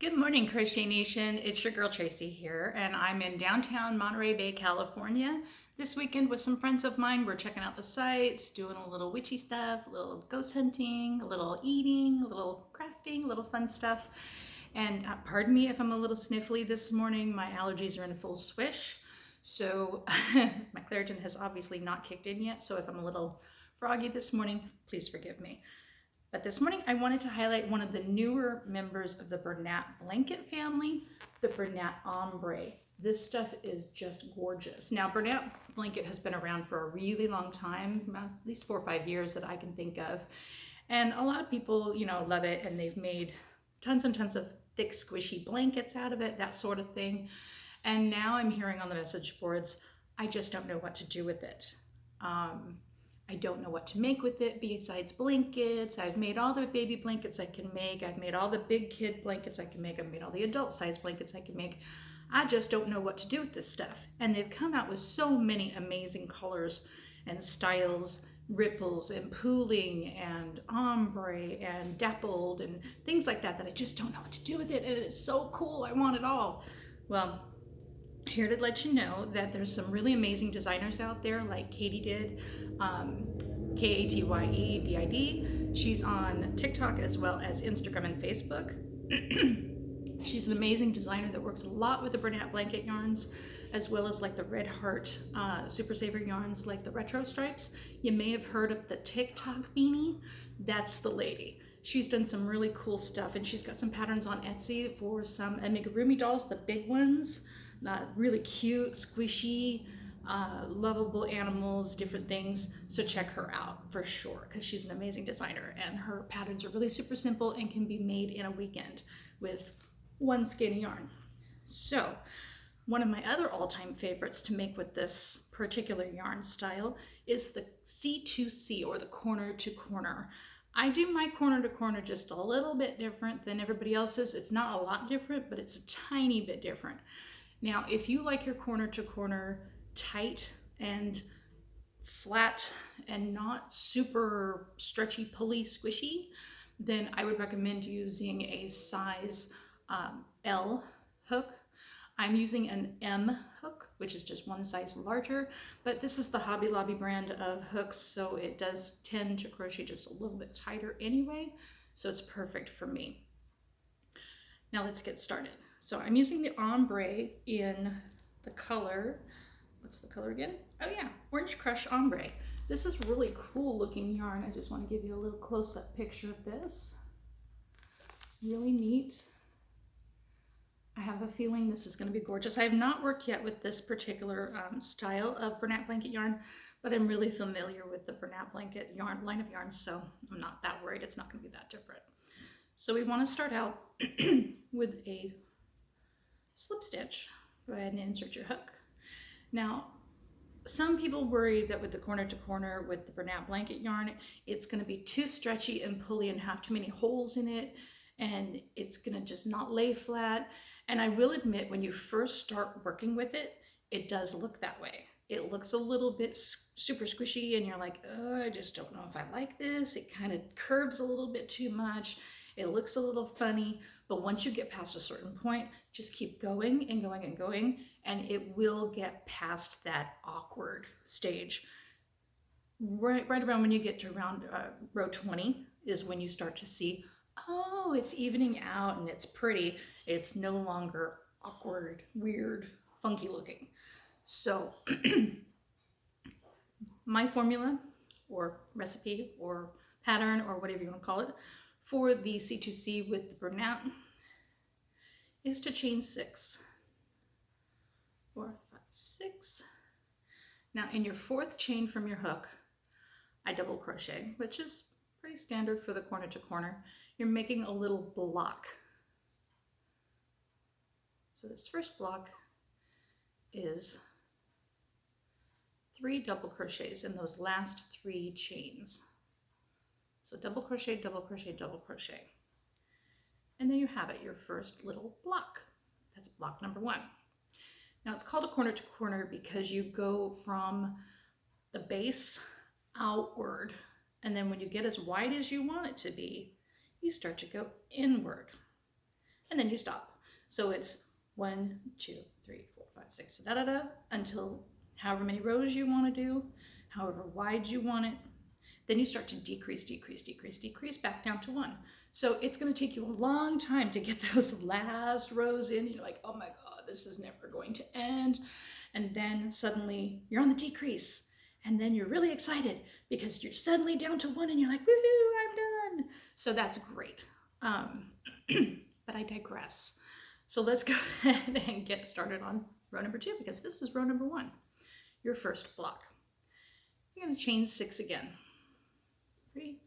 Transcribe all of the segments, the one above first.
Good morning, Crochet Nation. It's your girl Tracy here, and I'm in downtown Monterey Bay, California. This weekend with some friends of mine. We're checking out the sights, doing a little witchy stuff, a little ghost hunting, a little eating, a little crafting, a little fun stuff. And pardon me if I'm a little sniffly this morning. My allergies are in full swish. So my Claritin has obviously not kicked in yet. So if I'm a little froggy this morning, please forgive me. But this morning I wanted to highlight one of the newer members of the Bernat blanket family, the Bernat ombre. This stuff is just gorgeous. Now, Bernat blanket has been around for a really long time, at least 4 or 5 years that I can think of. And a lot of people, love it, and they've made tons and tons of thick, squishy blankets out of it, that sort of thing. And now I'm hearing on the message boards, I just don't know what to do with it. I don't know what to make with it besides blankets. I've made all the baby blankets I can make. I've made all the big kid blankets I can make. I've made all the adult size blankets I can make. I just don't know what to do with this stuff. And they've come out with so many amazing colors and styles, ripples and pooling and ombre and dappled and things like that I just don't know what to do with it. And it's so cool. I want it all. Well, here to let you know that there's some really amazing designers out there like Katie did, Katyedid. She's on TikTok as well as Instagram and Facebook. She's an amazing designer that works a lot with the Bernat blanket yarns, as well as like the Red Heart Super Saver yarns, like the retro stripes. You may have heard of the TikTok beanie. That's the lady. She's done some really cool stuff, and she's got some patterns on Etsy for some amigurumi dolls, the big ones. Really cute, squishy, lovable animals, different things. So check her out for sure, because she's an amazing designer, and her patterns are really super simple and can be made in a weekend with one skein of yarn. So one of my other all-time favorites to make with this particular yarn style is the C2C, or the corner to corner. I do my corner to corner just a little bit different than everybody else's. It's not a lot different, but it's a tiny bit different. Now, if you like your corner to corner tight and flat and not super stretchy, pulley, squishy, then I would recommend using a size L hook. I'm using an M hook, which is just one size larger, but this is the Hobby Lobby brand of hooks, so it does tend to crochet just a little bit tighter anyway, so it's perfect for me. Now let's get started. So I'm using the ombre in the color, what's the color again? Oh yeah, Orange Crush Ombre. This is really cool looking yarn. I just want to give you a little close-up picture of this. Really neat. I have a feeling this is going to be gorgeous. I have not worked yet with this particular style of Bernat blanket yarn, but I'm really familiar with the Bernat blanket yarn line of yarns, so I'm not that worried. It's not going to be that different. So we want to start out with a slip stitch. Go ahead and insert your hook. Now, some people worry that with the corner to corner with the Bernat blanket yarn, it's going to be too stretchy and pulley and have too many holes in it, and it's going to just not lay flat. And I will admit, when you first start working with it, it does look that way. It looks a little bit super squishy, and you're like, oh, I just don't know if I like this. It kind of curves a little bit too much. It looks a little funny, but once you get past a certain point, just keep going and going and going, and it will get past that awkward stage. Right around when you get to around row 20 is when you start to see, oh, it's evening out and it's pretty. It's no longer awkward, weird, funky looking. So my formula or recipe or pattern or whatever you want to call it for the C2C with the Bernat is to chain 6. 4, 5, 6. Now in your 4th chain from your hook, I double crochet, which is pretty standard for the corner to corner. You're making a little block. So this first block is 3 double crochets in those last 3 chains. So double crochet, double crochet, double crochet. And there you have it, your first little block. That's block number 1. Now it's called a corner to corner because you go from the base outward, and then when you get as wide as you want it to be, you start to go inward. and then you stop. So it's 1, 2, 3, 4, 5, 6, da da da, until however many rows you want to do, however wide you want it. Then you start to decrease, decrease, decrease, decrease back down to 1. So it's going to take you a long time to get those last rows in. You're like, oh my God, this is never going to end. And then suddenly you're on the decrease. And then you're really excited because you're suddenly down to 1 and you're like, woohoo, I'm done. So that's great. But I digress. So let's go ahead and get started on row number 2, because this is row number 1, your first block. You're going to chain 6 again. 3,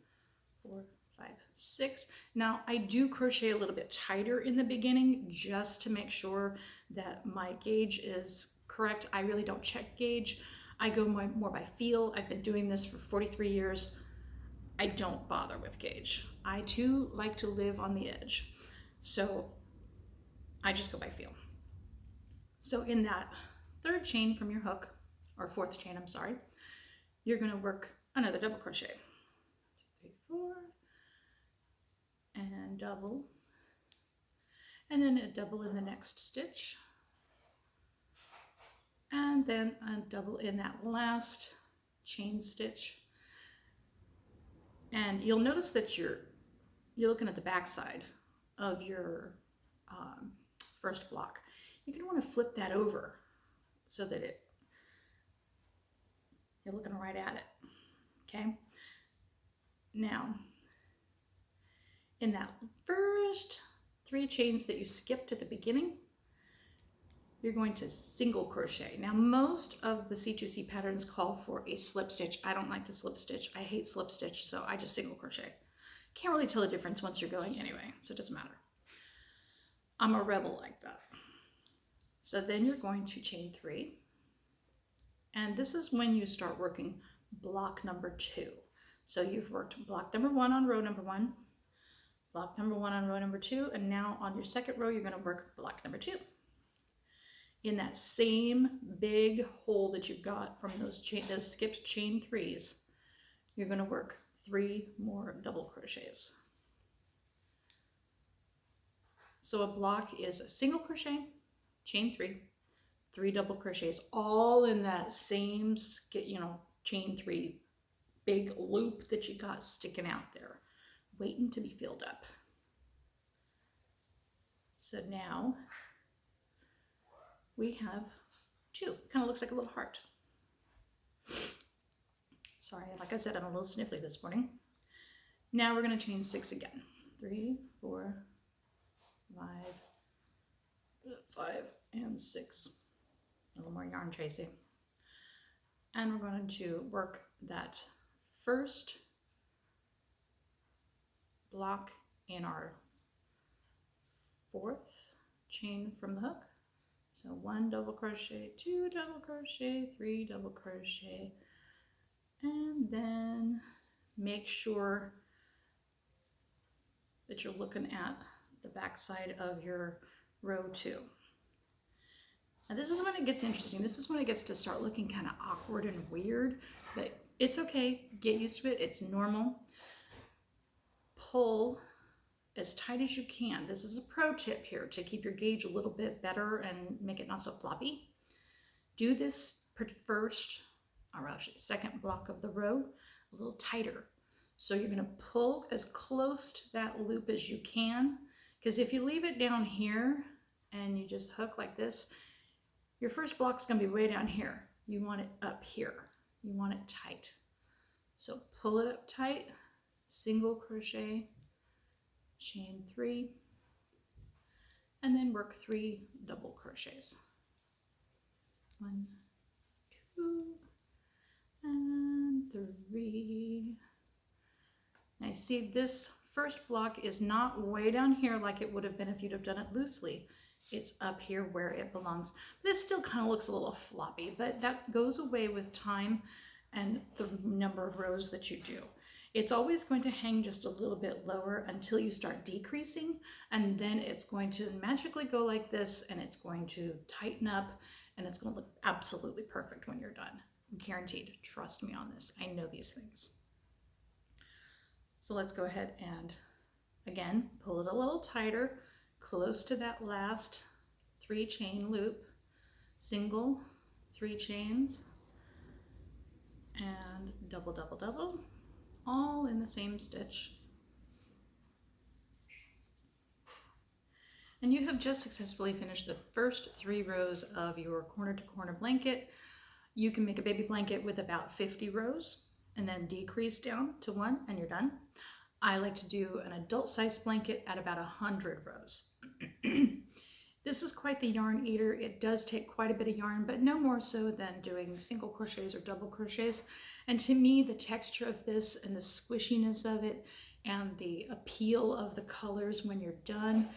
4, 5, 6. Now I do crochet a little bit tighter in the beginning just to make sure that my gauge is correct. I really don't check gauge. I go more by feel. I've been doing this for 43 years. I don't bother with gauge. I too like to live on the edge. So I just go by feel. So in that 3rd chain from your hook, or 4th chain, I'm sorry, you're going to work another double crochet. 2, 3, 4, and double, and then a double in the next stitch, and then a double in that last chain stitch. And you'll notice that you're looking at the back side of your first block. You're going to want to flip that over so that you're looking right at it. Okay. Now, in that first 3 chains that you skipped at the beginning, you're going to single crochet. Now, most of the C2C patterns call for a slip stitch. I don't like to slip stitch. I hate slip stitch, so I just single crochet. Can't really tell the difference once you're going anyway, so it doesn't matter. I'm a rebel like that. So then you're going to chain 3, and this is when you start working block number 2. So you've worked block number 1 on row number 1, block number 1 on row number 2, and now on your second row you're going to work block number 2. In that same big hole that you've got from those skipped chain 3s, you're going to work 3 more double crochets. So a block is a single crochet, chain 3, 3 double crochets, all in that same chain 3 big loop that you got sticking out there, waiting to be filled up. So now we have 2. Kind of looks like a little heart. Sorry, like I said, I'm a little sniffly this morning. Now we're going to chain 6 again. 3, 4, 5, and 6. A little more yarn tracing. And we're going to work that first block in our 4th chain from the hook. So 1 double crochet, 2 double crochet, 3 double crochet, and then make sure that you're looking at the back side of your row 2. Now this is when it gets interesting. This is when it gets to start looking kind of awkward and weird, but it's okay. Get used to it. It's normal. Pull as tight as you can. This is a pro tip here to keep your gauge a little bit better and make it not so floppy. Do this first, or actually second block of the row a little tighter. So you're going to pull as close to that loop as you can, because if you leave it down here and you just hook like this, your first block is going to be way down here. You want it up here. You want it tight. So pull it up tight, single crochet, chain 3, and then work 3 double crochets. 1, 2, and 3. Now you see this first block is not way down here like it would have been if you'd have done it loosely. It's up here where it belongs. But it still kind of looks a little floppy, but that goes away with time and the number of rows that you do. It's always going to hang just a little bit lower until you start decreasing, and then it's going to magically go like this, and it's going to tighten up, and it's going to look absolutely perfect when you're done. Guaranteed. Trust me on this. I know these things. So let's go ahead and, again, pull it a little tighter. close to that last 3 chain loop, single, 3 chains, and double, double, double, all in the same stitch. And you have just successfully finished the first 3 rows of your corner to corner blanket. You can make a baby blanket with about 50 rows and then decrease down to 1 and you're done. I like to do an adult size blanket at about 100 rows. This is quite the yarn eater. It does take quite a bit of yarn, but no more so than doing single crochets or double crochets. And to me, the texture of this and the squishiness of it and the appeal of the colors when you're done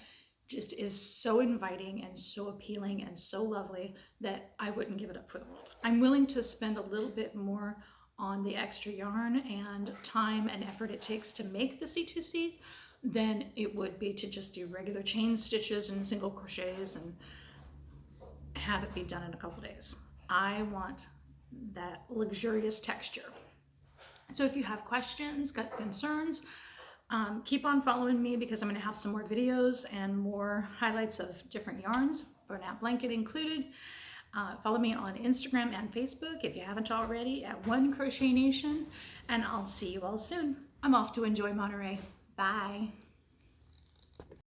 just is so inviting and so appealing and so lovely that I wouldn't give it up for the world. I'm willing to spend a little bit more on the extra yarn and time and effort it takes to make the C2C than it would be to just do regular chain stitches and single crochets and have it be done in a couple days. I want that luxurious texture. So if you have questions, got concerns, keep on following me because I'm going to have some more videos and more highlights of different yarns, Bernat blanket included. Follow me on Instagram and Facebook if you haven't already at One Crochet Nation, and I'll see you all soon. I'm off to enjoy Monterey. Bye.